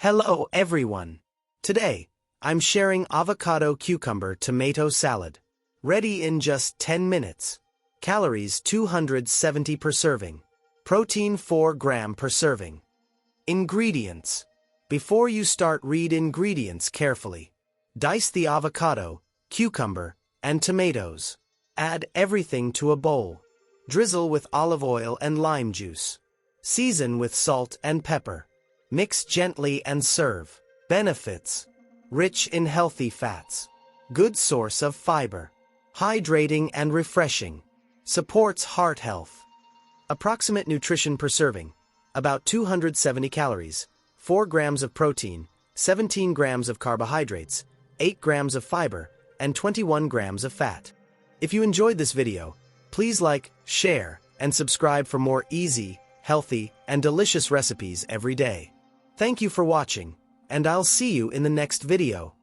Hello everyone! Today, I'm sharing avocado cucumber tomato salad. Ready in just 10 minutes. Calories 270 per serving. Protein 4 gram per serving. Ingredients. Before you start, read ingredients carefully. Dice the avocado, cucumber, and tomatoes. Add everything to a bowl. Drizzle with olive oil and lime juice. Season with salt and pepper. Mix gently and serve. Benefits. Rich in healthy fats. Good source of fiber. Hydrating and refreshing. Supports heart health. Approximate nutrition per serving. About 270 calories. 4 grams of protein, 17 grams of carbohydrates, 8 grams of fiber, and 21 grams of fat. If you enjoyed this video, please like, share, and subscribe for more easy, healthy, and delicious recipes every day. Thank you for watching, and I'll see you in the next video.